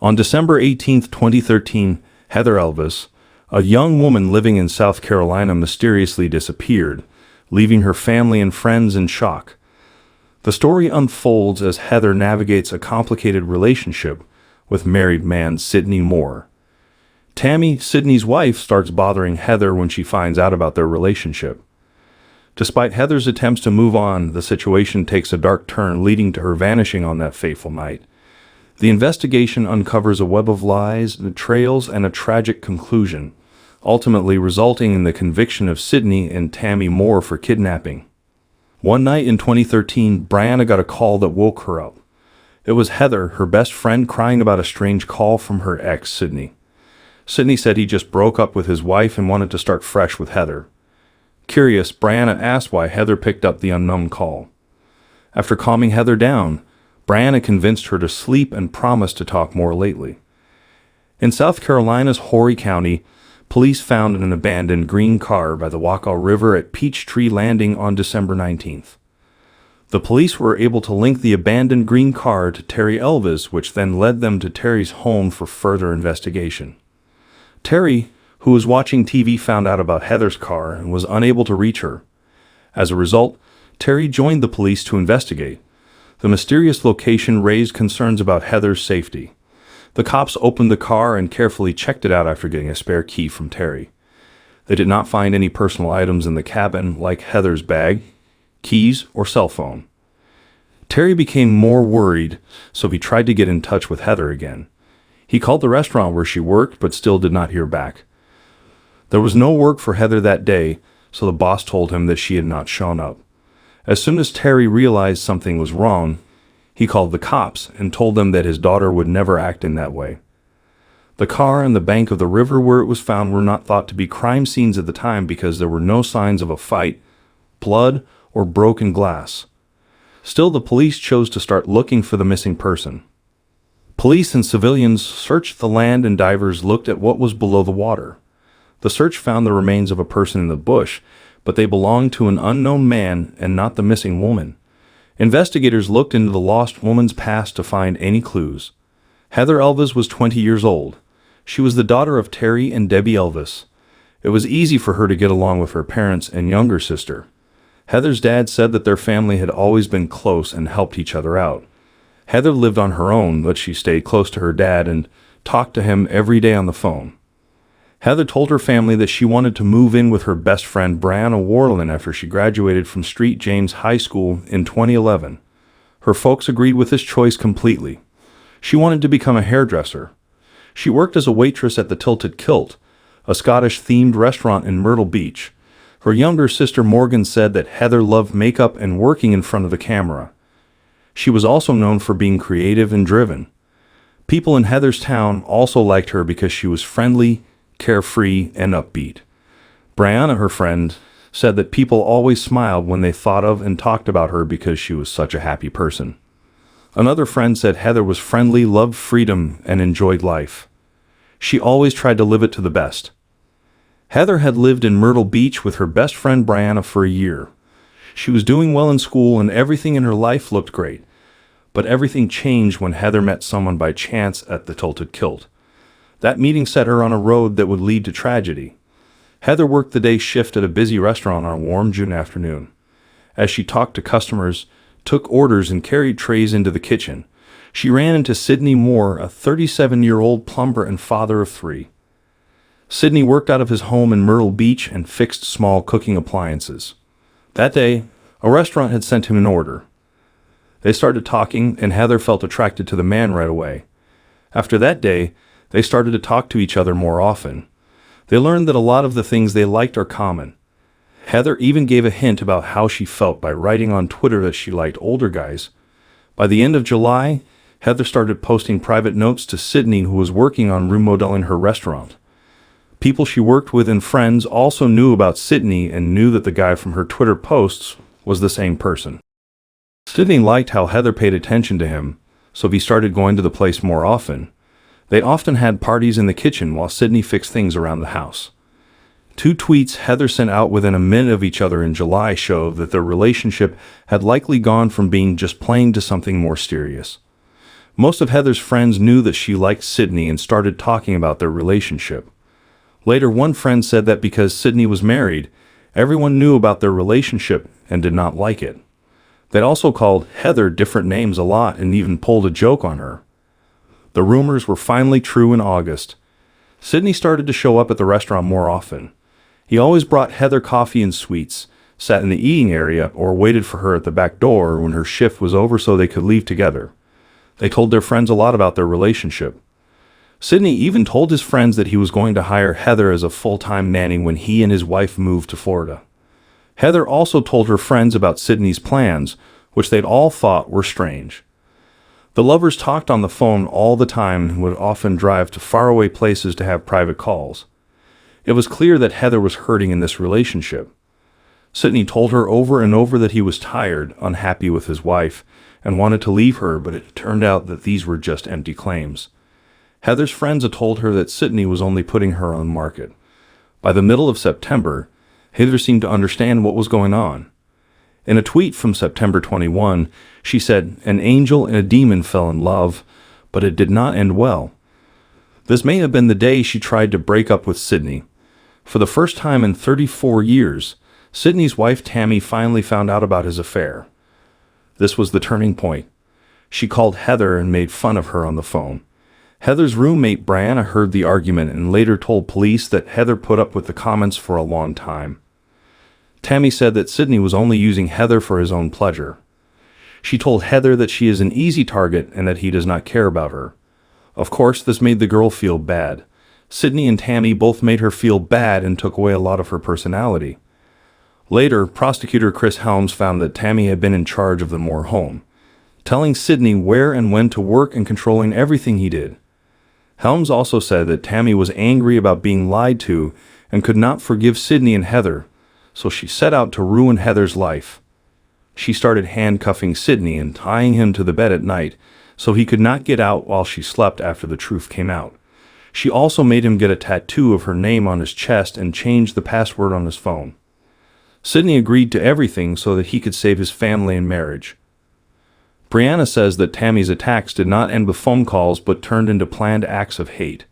On December 18, 2013, Heather Elvis, a young woman living in South Carolina, mysteriously disappeared, leaving her family and friends in shock. The story unfolds as Heather navigates a complicated relationship with married man Cydney Moer. Tammy, Cydney's wife, starts bothering Heather when she finds out about their relationship. Despite Heather's attempts to move on, the situation takes a dark turn, leading to her vanishing on that fateful night. The investigation uncovers a web of lies, betrayals, and a tragic conclusion, ultimately resulting in the conviction of Cydney and Tammy Moer for kidnapping. One night in 2013, Brianna got a call that woke her up. It was Heather, her best friend, crying about a strange call from her ex, Cydney. Cydney said he just broke up with his wife and wanted to start fresh with Heather. Curious, Brianna asked why Heather picked up the unknown call. After calming Heather down, Brianna convinced her to sleep and promised to talk more lately. In South Carolina's Horry County, police found an abandoned green car by the Waukau River at Peachtree Landing on December 19th. The police were able to link the abandoned green car to Terry Elvis, which then led them to Terry's home for further investigation. Terry, who was watching TV, found out about Heather's car and was unable to reach her. As a result, Terry joined the police to investigate. The mysterious location raised concerns about Heather's safety. The cops opened the car and carefully checked it out after getting a spare key from Terry. They did not find any personal items in the cabin, like Heather's bag, keys, or cell phone. Terry became more worried, so he tried to get in touch with Heather again. He called the restaurant where she worked, but still did not hear back. There was no work for Heather that day, so the boss told him that she had not shown up. As soon as Terry realized something was wrong, he called the cops and told them that his daughter would never act in that way. The car and the bank of the river where it was found were not thought to be crime scenes at the time because there were no signs of a fight, blood, or broken glass. Still, the police chose to start looking for the missing person. Police and civilians searched the land and divers looked at what was below the water. The search found the remains of a person in the bush, but they belonged to an unknown man and not the missing woman. Investigators looked into the lost woman's past to find any clues. Heather Elvis was 20 years old. She was the daughter of Terry and Debbie Elvis. It was easy for her to get along with her parents and younger sister. Heather's dad said that their family had always been close and helped each other out. Heather lived on her own, but she stayed close to her dad and talked to him every day on the phone. Heather told her family that she wanted to move in with her best friend Brianna Warland after she graduated from St. James High School in 2011. Her folks agreed with this choice completely. She wanted to become a hairdresser. She worked as a waitress at the Tilted Kilt, a Scottish-themed restaurant in Myrtle Beach. Her younger sister Morgan said that Heather loved makeup and working in front of the camera. She was also known for being creative and driven. People in Heather's town also liked her because she was friendly, carefree, and upbeat. Brianna, her friend, said that people always smiled when they thought of and talked about her because she was such a happy person. Another friend said Heather was friendly, loved freedom, and enjoyed life. She always tried to live it to the best. Heather had lived in Myrtle Beach with her best friend Brianna for a year. She was doing well in school and everything in her life looked great. But everything changed when Heather met someone by chance at the Tilted Kilt. That meeting set her on a road that would lead to tragedy. Heather worked the day shift at a busy restaurant on a warm June afternoon. As she talked to customers, took orders, and carried trays into the kitchen, she ran into Cydney Moer, a 37-year-old plumber and father of 3. Cydney worked out of his home in Myrtle Beach and fixed small cooking appliances. That day, a restaurant had sent him an order. They started talking, and Heather felt attracted to the man right away. After that day, they started to talk to each other more often. They learned that a lot of the things they liked are common. Heather even gave a hint about how she felt by writing on Twitter that she liked older guys. By the end of July, Heather started posting private notes to Cydney, who was working on remodeling her restaurant. People she worked with and friends also knew about Cydney and knew that the guy from her Twitter posts was the same person. Cydney liked how Heather paid attention to him, so he started going to the place more often. They often had parties in the kitchen while Cydney fixed things around the house. 2 tweets Heather sent out within a minute of each other in July show that their relationship had likely gone from being just playing to something more serious. Most of Heather's friends knew that she liked Cydney and started talking about their relationship. Later, one friend said that because Cydney was married, everyone knew about their relationship and did not like it. They also called Heather different names a lot and even pulled a joke on her. The rumors were finally true in August. Cydney started to show up at the restaurant more often. He always brought Heather coffee and sweets, sat in the eating area, or waited for her at the back door when her shift was over so they could leave together. They told their friends a lot about their relationship. Cydney even told his friends that he was going to hire Heather as a full-time nanny when he and his wife moved to Florida. Heather also told her friends about Cydney's plans, which they'd all thought were strange. The lovers talked on the phone all the time and would often drive to faraway places to have private calls. It was clear that Heather was hurting in this relationship. Cydney told her over and over that he was tired, unhappy with his wife, and wanted to leave her, but it turned out that these were just empty claims. Heather's friends had told her that Cydney was only putting her on the market. By the middle of September, Heather seemed to understand what was going on. In a tweet from September 21, she said, "An angel and a demon fell in love, but it did not end well." This may have been the day she tried to break up with Cydney. For the first time in 34 years, Cydney's wife Tammy finally found out about his affair. This was the turning point. She called Heather and made fun of her on the phone. Heather's roommate Brianna heard the argument and later told police that Heather put up with the comments for a long time. Tammy said that Cydney was only using Heather for his own pleasure. She told Heather that she is an easy target and that he does not care about her. Of course, this made the girl feel bad. Cydney and Tammy both made her feel bad and took away a lot of her personality. Later, prosecutor Chris Helms found that Tammy had been in charge of the Moer home, telling Cydney where and when to work and controlling everything he did. Helms also said that Tammy was angry about being lied to and could not forgive Cydney and Heather, so she set out to ruin Heather's life. She started handcuffing Cydney and tying him to the bed at night so he could not get out while she slept after the truth came out. She also made him get a tattoo of her name on his chest and changed the password on his phone. Cydney agreed to everything so that he could save his family and marriage. Brianna says that Tammy's attacks did not end with phone calls but turned into planned acts of hate.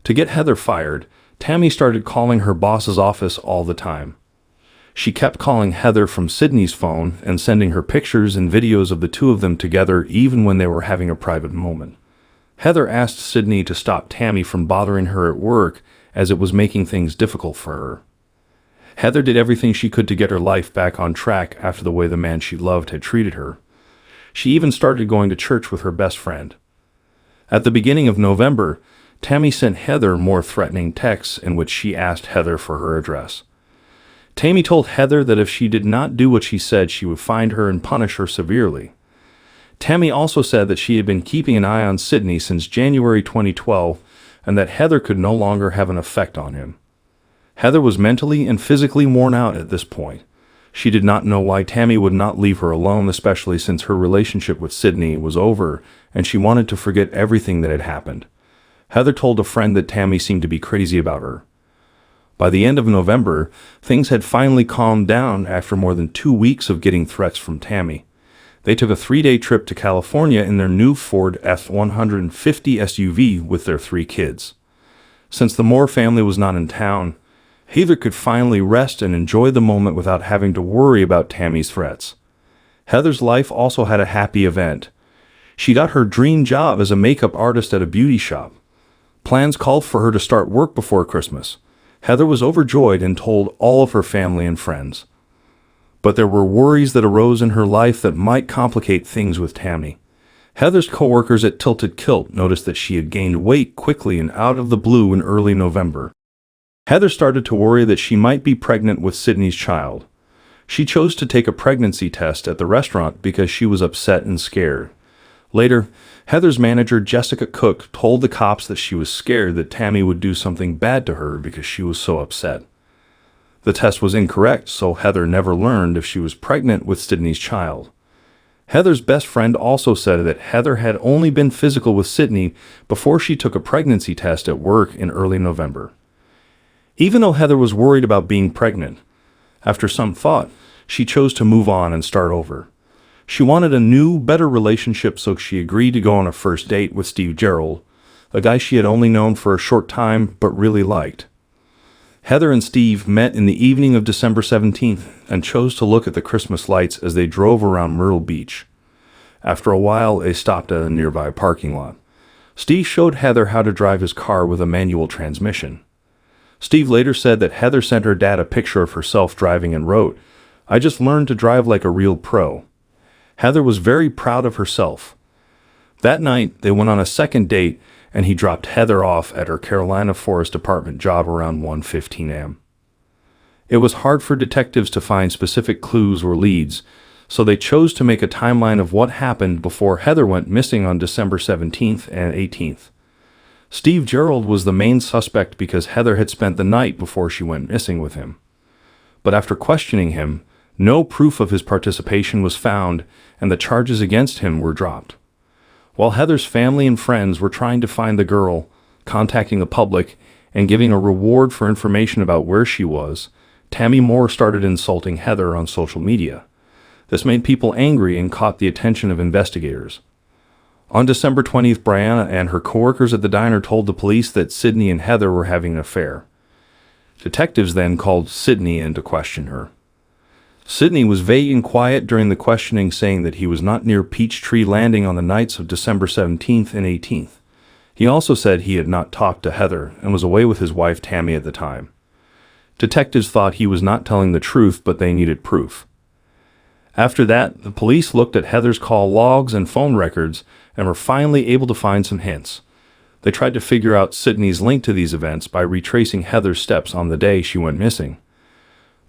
To get Heather fired, Tammy started calling her boss's office all the time. She kept calling Heather from Cydney's phone and sending her pictures and videos of the two of them together even when they were having a private moment. Heather asked Cydney to stop Tammy from bothering her at work as it was making things difficult for her. Heather did everything she could to get her life back on track after the way the man she loved had treated her. She even started going to church with her best friend. At the beginning of November, Tammy sent Heather more threatening texts in which she asked Heather for her address. Tammy told Heather that if she did not do what she said, she would find her and punish her severely. Tammy also said that she had been keeping an eye on Cydney since January 2012 and that Heather could no longer have an effect on him. Heather was mentally and physically worn out at this point. She did not know why Tammy would not leave her alone, especially since her relationship with Cydney was over and she wanted to forget everything that had happened. Heather told a friend that Tammy seemed to be crazy about her. By the end of November, things had finally calmed down after more than 2 weeks of getting threats from Tammy. They took a 3-day trip to California in their new Ford F-150 SUV with their 3 kids. Since the Moer family was not in town, Heather could finally rest and enjoy the moment without having to worry about Tammy's threats. Heather's life also had a happy event. She got her dream job as a makeup artist at a beauty shop. Plans called for her to start work before Christmas. Heather was overjoyed and told all of her family and friends. But there were worries that arose in her life that might complicate things with Tammy. Heather's coworkers at Tilted Kilt noticed that she had gained weight quickly and out of the blue in early November. Heather started to worry that she might be pregnant with Cydney's child. She chose to take a pregnancy test at the restaurant because she was upset and scared. Later, Heather's manager, Jessica Cook, told the cops that she was scared that Tammy would do something bad to her because she was so upset. The test was incorrect, so Heather never learned if she was pregnant with Cydney's child. Heather's best friend also said that Heather had only been physical with Cydney before she took a pregnancy test at work in early November. Even though Heather was worried about being pregnant, after some thought, she chose to move on and start over. She wanted a new, better relationship, so she agreed to go on a first date with Steve Gerald, a guy she had only known for a short time but really liked. Heather and Steve met in the evening of December 17th and chose to look at the Christmas lights as they drove around Myrtle Beach. After a while, they stopped at a nearby parking lot. Steve showed Heather how to drive his car with a manual transmission. Steve later said that Heather sent her dad a picture of herself driving and wrote, "I just learned to drive like a real pro." Heather was very proud of herself. That night, they went on a second date, and he dropped Heather off at her Carolina Forest Department job around 1:15 a.m. It was hard for detectives to find specific clues or leads, so they chose to make a timeline of what happened before Heather went missing on December 17th and 18th. Steve Gerald was the main suspect because Heather had spent the night before she went missing with him. But after questioning him, no proof of his participation was found, and the charges against him were dropped. While Heather's family and friends were trying to find the girl, contacting the public, and giving a reward for information about where she was, Cydney Moer started insulting Heather on social media. This made people angry and caught the attention of investigators. On December 20th, Brianna and her coworkers at the diner told the police that Cydney and Heather were having an affair. Detectives then called Cydney in to question her. Cydney was vague and quiet during the questioning, saying that he was not near Peachtree Landing on the nights of December 17th and 18th. He also said he had not talked to Heather and was away with his wife Tammy at the time. Detectives thought he was not telling the truth, but they needed proof. After that, the police looked at Heather's call logs and phone records and were finally able to find some hints. They tried to figure out Cydney's link to these events by retracing Heather's steps on the day she went missing.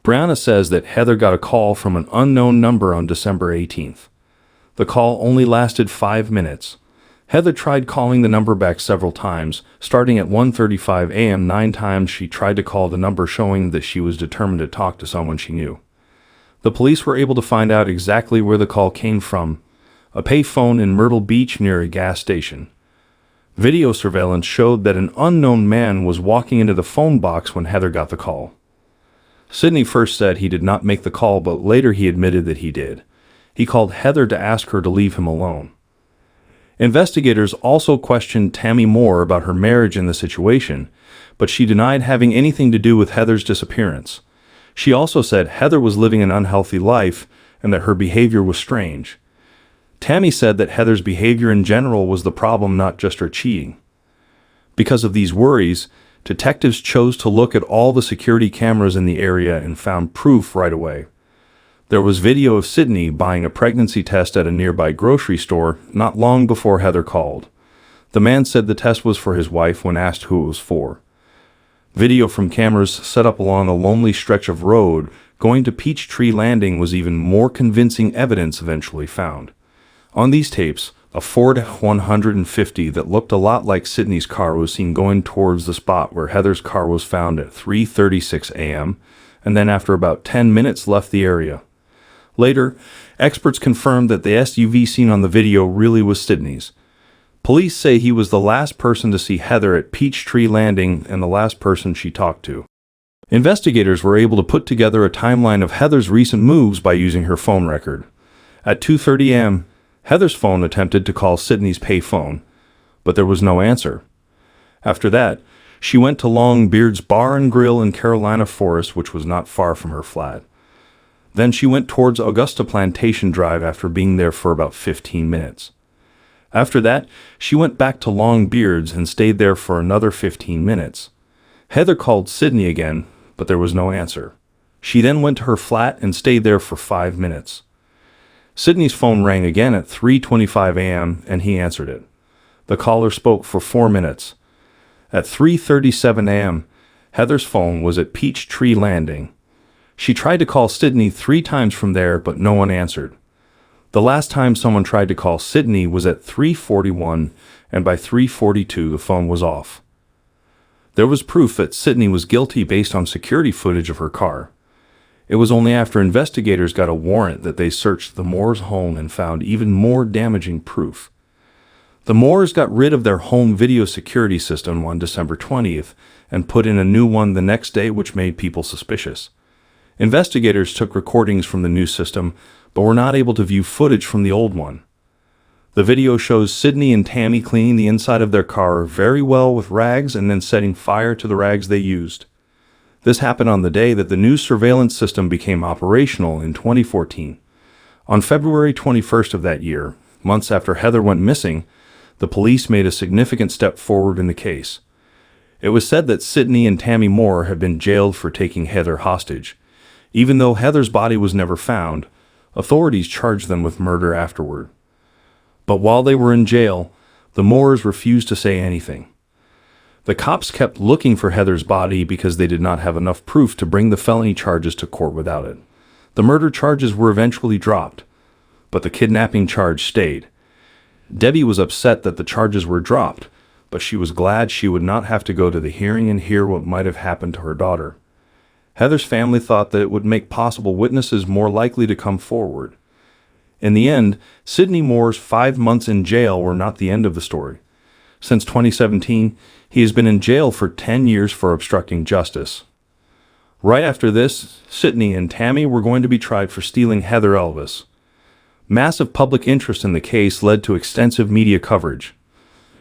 Brianna says that Heather got a call from an unknown number on December 18th. The call only lasted 5 minutes. Heather tried calling the number back several times, starting at 1:35 a.m. 9 times she tried to call the number, showing that she was determined to talk to someone she knew. The police were able to find out exactly where the call came from, a payphone in Myrtle Beach near a gas station. Video surveillance showed that an unknown man was walking into the phone box when Heather got the call. Cydney first said he did not make the call, but later he admitted that he did. He called Heather to ask her to leave him alone. Investigators also questioned Cydney Moer about her marriage in the situation, but she denied having anything to do with Heather's disappearance. She also said Heather was living an unhealthy life and that her behavior was strange. Tammy said that Heather's behavior in general was the problem, not just her cheating. Because of these worries, detectives chose to look at all the security cameras in the area and found proof right away. There was video of Cydney buying a pregnancy test at a nearby grocery store not long before Heather called. The man said the test was for his wife when asked who it was for. Video from cameras set up along a lonely stretch of road going to Peachtree Landing was even more convincing evidence eventually found. On these tapes, a Ford F-150 that looked a lot like Cydney's car was seen going towards the spot where Heather's car was found at 3:36 a.m., and then after about 10 minutes left the area. Later, experts confirmed that the SUV seen on the video really was Cydney's. Police say he was the last person to see Heather at Peachtree Landing and the last person she talked to. Investigators were able to put together a timeline of Heather's recent moves by using her phone record. At 2:30 a.m., Heather's phone attempted to call Cydney's payphone, but there was no answer. After that, she went to Longbeard's Bar and Grill in Carolina Forest, which was not far from her flat. Then she went towards Augusta Plantation Drive after being there for about 15 minutes. After that, she went back to Longbeard's and stayed there for another 15 minutes. Heather called Cydney again, but there was no answer. She then went to her flat and stayed there for 5 minutes. Cydney's phone rang again at 3:25 a.m. and he answered it. The caller spoke for 4 minutes. At 3:37 a.m., Heather's phone was at Peachtree Landing. She tried to call Cydney 3 times from there, but no one answered. The last time someone tried to call Cydney was at 3:41, and by 3:42 the phone was off. There was proof that Cydney was guilty based on security footage of her car. It was only after investigators got a warrant that they searched the Moers' home and found even more damaging proof. The Moers got rid of their home video security system on December 20th and put in a new one the next day, which made people suspicious. Investigators took recordings from the new system, but were not able to view footage from the old one. The video shows Cydney and Tammy cleaning the inside of their car very well with rags and then setting fire to the rags they used. This happened on the day that the new surveillance system became operational in 2014. On February 21st of that year, months after Heather went missing, the police made a significant step forward in the case. It was said that Cydney and Tammy Moer had been jailed for taking Heather hostage. Even though Heather's body was never found, authorities charged them with murder afterward. But while they were in jail, the Moers refused to say anything. The cops kept looking for Heather's body because they did not have enough proof to bring the felony charges to court without it. The murder charges were eventually dropped, but the kidnapping charge stayed. Debbie was upset that the charges were dropped, but she was glad she would not have to go to the hearing and hear what might have happened to her daughter. Heather's family thought that it would make possible witnesses more likely to come forward. In the end, Cydney Moer's 5 months in jail were not the end of the story. Since 2017, he has been in jail for 10 years for obstructing justice. Right after this, Cydney and Tammy were going to be tried for stealing Heather Elvis. Massive public interest in the case led to extensive media coverage.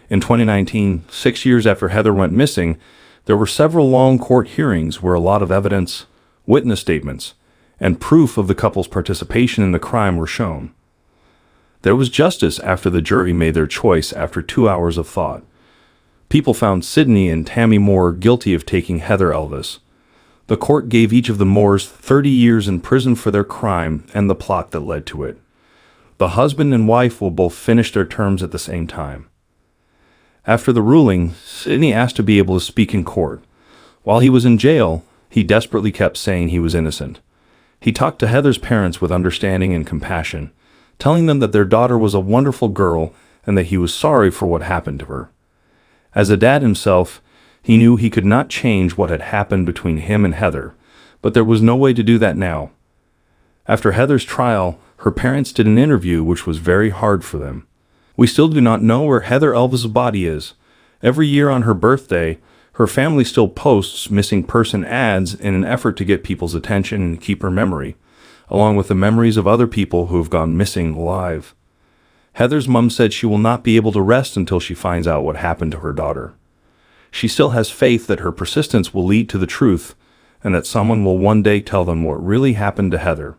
In 2019, 6 years after Heather went missing, there were several long court hearings where a lot of evidence, witness statements, and proof of the couple's participation in the crime were shown. There was justice after the jury made their choice after 2 hours of thought. People found Cydney and Tammy Moer guilty of taking Heather Elvis. The court gave each of the Moers 30 years in prison for their crime and the plot that led to it. The husband and wife will both finish their terms at the same time. After the ruling, Cydney asked to be able to speak in court. While he was in jail, he desperately kept saying he was innocent. He talked to Heather's parents with understanding and compassion, telling them that their daughter was a wonderful girl and that he was sorry for what happened to her. As a dad himself, he knew he could not change what had happened between him and Heather, but there was no way to do that now. After Heather's trial, her parents did an interview which was very hard for them. We still do not know where Heather Elvis' body is. Every year on her birthday, her family still posts missing person ads in an effort to get people's attention and keep her memory, along with the memories of other people who have gone missing alive. Heather's mom said she will not be able to rest until she finds out what happened to her daughter. She still has faith that her persistence will lead to the truth, and that someone will one day tell them what really happened to Heather.